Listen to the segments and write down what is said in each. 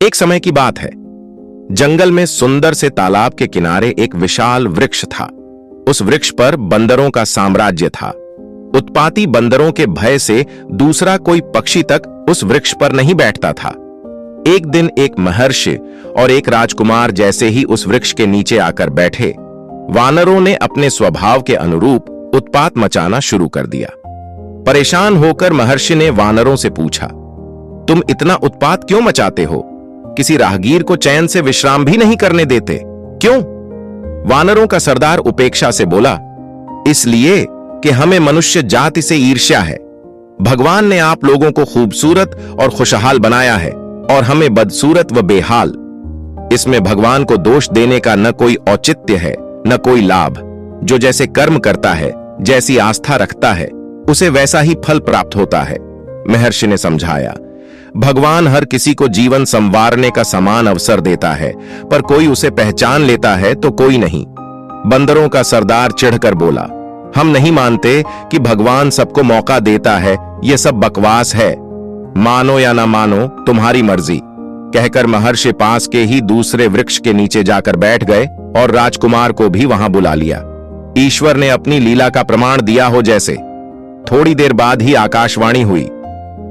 एक समय की बात है। जंगल में सुंदर से तालाब के किनारे एक विशाल वृक्ष था। उस वृक्ष पर बंदरों का साम्राज्य था। उत्पाती बंदरों के भय से दूसरा कोई पक्षी तक उस वृक्ष पर नहीं बैठता था। एक दिन एक महर्षि और एक राजकुमार जैसे ही उस वृक्ष के नीचे आकर बैठे, वानरों ने अपने स्वभाव के अनुरूप उत्पात मचाना शुरू कर दिया। परेशान होकर महर्षि ने वानरों से पूछा, तुम इतना उत्पात क्यों मचाते हो? किसी राहगीर को चैन से विश्राम भी नहीं करने देते, क्यों? वानरों का सरदार उपेक्षा से बोला, इसलिए कि हमें मनुष्य जाति से ईर्ष्या है। भगवान ने आप लोगों को खूबसूरत और खुशहाल बनाया है और हमें बदसूरत व बेहाल। इसमें भगवान को दोष देने का न कोई औचित्य है न कोई लाभ। जो जैसे कर्म करता है, जैसी आस्था रखता है, उसे वैसा ही फल प्राप्त होता है। महर्षि ने समझाया, भगवान हर किसी को जीवन संवारने का समान अवसर देता है, पर कोई उसे पहचान लेता है तो कोई नहीं। बंदरों का सरदार चिढ़कर बोला, हम नहीं मानते कि भगवान सबको मौका देता है, यह सब बकवास है। मानो या ना मानो, तुम्हारी मर्जी। कहकर महर्षि पास के ही दूसरे वृक्ष के नीचे जाकर बैठ गए और राजकुमार को भी वहां बुला लिया। ईश्वर ने अपनी लीला का प्रमाण दिया हो जैसे। थोड़ी देर बाद ही आकाशवाणी हुई,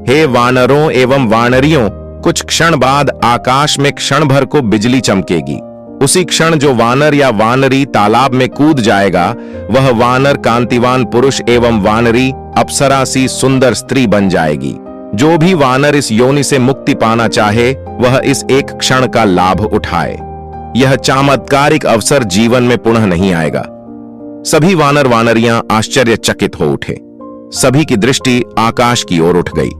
हे वानरों एवं वानरियों, कुछ क्षण बाद आकाश में क्षण भर को बिजली चमकेगी। उसी क्षण जो वानर या वानरी तालाब में कूद जाएगा, वह वानर कांतिवान पुरुष एवं वानरी अप्सरा सी सुंदर स्त्री बन जाएगी। जो भी वानर इस योनि से मुक्ति पाना चाहे, वह इस एक क्षण का लाभ उठाए। यह चमत्कारिक अवसर जीवन में पुनः नहीं आएगा। सभी वानर वानरियां आश्चर्यचकित हो उठे। सभी की दृष्टि आकाश की ओर उठ गई।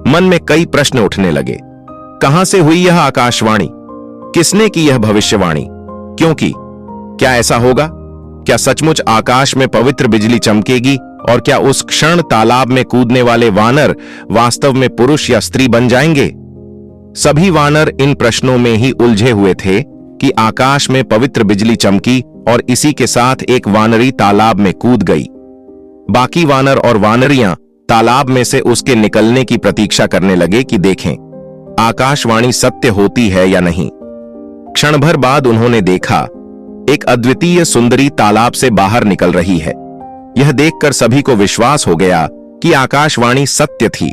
मन में कई प्रश्न उठने लगे। कहां से हुई यह आकाशवाणी? किसने की यह भविष्यवाणी? क्योंकि क्या ऐसा होगा? क्या सचमुच आकाश में पवित्र बिजली चमकेगी? और क्या उस क्षण तालाब में कूदने वाले वानर वास्तव में पुरुष या स्त्री बन जाएंगे? सभी वानर इन प्रश्नों में ही उलझे हुए थे कि आकाश में पवित्र बिजली चमकी और इसी के साथ एक वानरी तालाब में कूद गई। बाकी वानर और वानरियां तालाब में से उसके निकलने की प्रतीक्षा करने लगे कि देखें आकाशवाणी सत्य होती है या नहीं। क्षण भर बाद उन्होंने देखा, एक अद्वितीय सुंदरी तालाब से बाहर निकल रही है। यह देखकर सभी को विश्वास हो गया कि आकाशवाणी सत्य थी।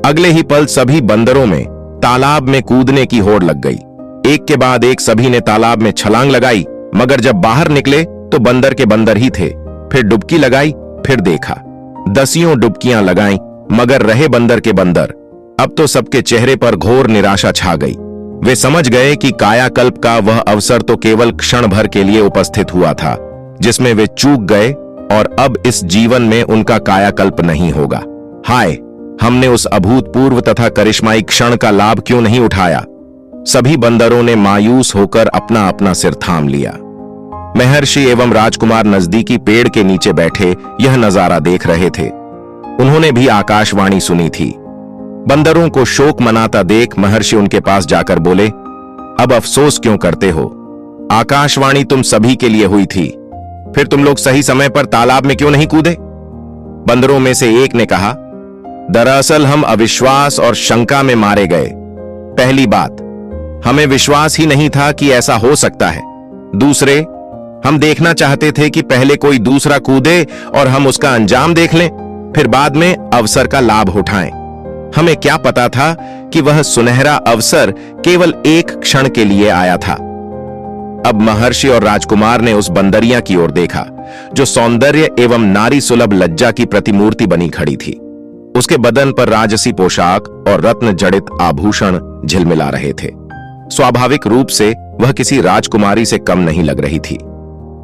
अगले ही पल सभी बंदरों में तालाब में कूदने की होड़ लग गई। एक के बाद एक सभी ने तालाब में छलांग लगाई, मगर जब बाहर निकले तो बंदर के बंदर ही थे। फिर डुबकी लगाई, फिर देखा, दसियों डुबकियां लगाईं, मगर रहे बंदर के बंदर। अब तो सबके चेहरे पर घोर निराशा छा गई। वे समझ गए कि कायाकल्प का वह अवसर तो केवल क्षण भर के लिए उपस्थित हुआ था, जिसमें वे चूक गए और अब इस जीवन में उनका कायाकल्प नहीं होगा। हाय, हमने उस अभूतपूर्व तथा करिश्माई क्षण का लाभ क्यों नहीं उठाया? सभी बंदरों ने मायूस होकर अपना अपना सिर थाम लिया। महर्षि एवं राजकुमार नजदीकी पेड़ के नीचे बैठे यह नजारा देख रहे थे। उन्होंने भी आकाशवाणी सुनी थी। बंदरों को शोक मनाता देख महर्षि उनके पास जाकर बोले, अब अफसोस क्यों करते हो? आकाशवाणी तुम सभी के लिए हुई थी, फिर तुम लोग सही समय पर तालाब में क्यों नहीं कूदे? बंदरों में से एक ने कहा, दरअसल हम अविश्वास और शंका में मारे गए। पहली बात, हमें विश्वास ही नहीं था कि ऐसा हो सकता है। दूसरे, हम देखना चाहते थे कि पहले कोई दूसरा कूदे और हम उसका अंजाम देख लें, फिर बाद में अवसर का लाभ उठाएं। हमें क्या पता था कि वह सुनहरा अवसर केवल एक क्षण के लिए आया था। अब महर्षि और राजकुमार ने उस बंदरिया की ओर देखा, जो सौंदर्य एवं नारी सुलभ लज्जा की प्रतिमूर्ति बनी खड़ी थी। उसके बदन पर राजसी पोशाक और रत्न जड़ित आभूषण झिलमिला रहे थे। स्वाभाविक रूप से वह किसी राजकुमारी से कम नहीं लग रही थी।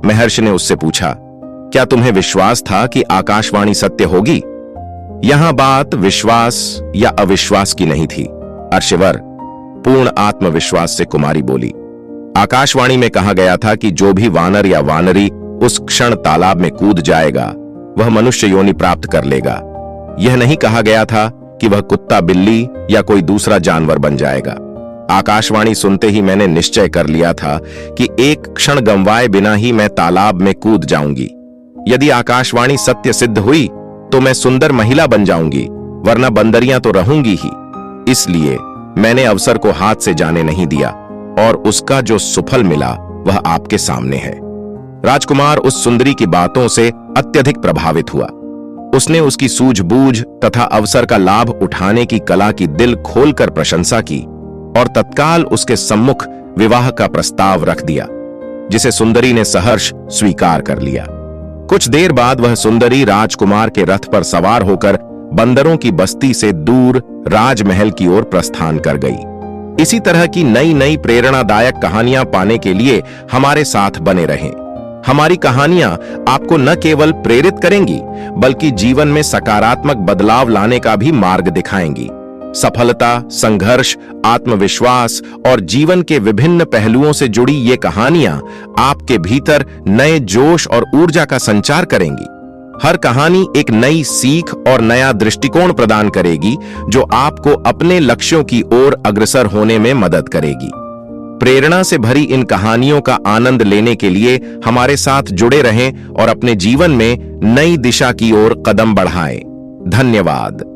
महर्षि ने उससे पूछा, क्या तुम्हें विश्वास था कि आकाशवाणी सत्य होगी? यहां बात विश्वास या अविश्वास की नहीं थी, अर्षिवर, पूर्ण आत्मविश्वास से कुमारी बोली। आकाशवाणी में कहा गया था कि जो भी वानर या वानरी उस क्षण तालाब में कूद जाएगा, वह मनुष्य योनि प्राप्त कर लेगा। यह नहीं कहा गया था कि वह कुत्ता, बिल्ली या कोई दूसरा जानवर बन जाएगा। आकाशवाणी सुनते ही मैंने निश्चय कर लिया था कि एक क्षण गंवाए बिना ही मैं तालाब में कूद जाऊंगी। यदि आकाशवाणी सत्य सिद्ध हुई तो मैं सुंदर महिला बन जाऊंगी, वरना बंदरियां तो रहूंगी ही। इसलिए मैंने अवसर को हाथ से जाने नहीं दिया और उसका जो सुफल मिला वह आपके सामने है। राजकुमार उस सुंदरी की बातों से अत्यधिक प्रभावित हुआ। उसने उसकी सूझबूझ तथा अवसर का लाभ उठाने की कला की दिल खोलकर प्रशंसा की और तत्काल उसके सम्मुख विवाह का प्रस्ताव रख दिया, जिसे सुंदरी ने सहर्ष स्वीकार कर लिया। कुछ देर बाद वह सुंदरी राजकुमार के रथ पर सवार होकर बंदरों की बस्ती से दूर राजमहल की ओर प्रस्थान कर गई। इसी तरह की नई नई प्रेरणादायक कहानियां पाने के लिए हमारे साथ बने रहें। हमारी कहानियां आपको न केवल प्रेरित करेंगी बल्कि जीवन में सकारात्मक बदलाव लाने का भी मार्ग दिखाएंगी। सफलता, संघर्ष, आत्मविश्वास और जीवन के विभिन्न पहलुओं से जुड़ी ये कहानियां आपके भीतर नए जोश और ऊर्जा का संचार करेंगी। हर कहानी एक नई सीख और नया दृष्टिकोण प्रदान करेगी, जो आपको अपने लक्ष्यों की ओर अग्रसर होने में मदद करेगी। प्रेरणा से भरी इन कहानियों का आनंद लेने के लिए हमारे साथ जुड़े रहें और अपने जीवन में नई दिशा की ओर कदम बढ़ाएं। धन्यवाद।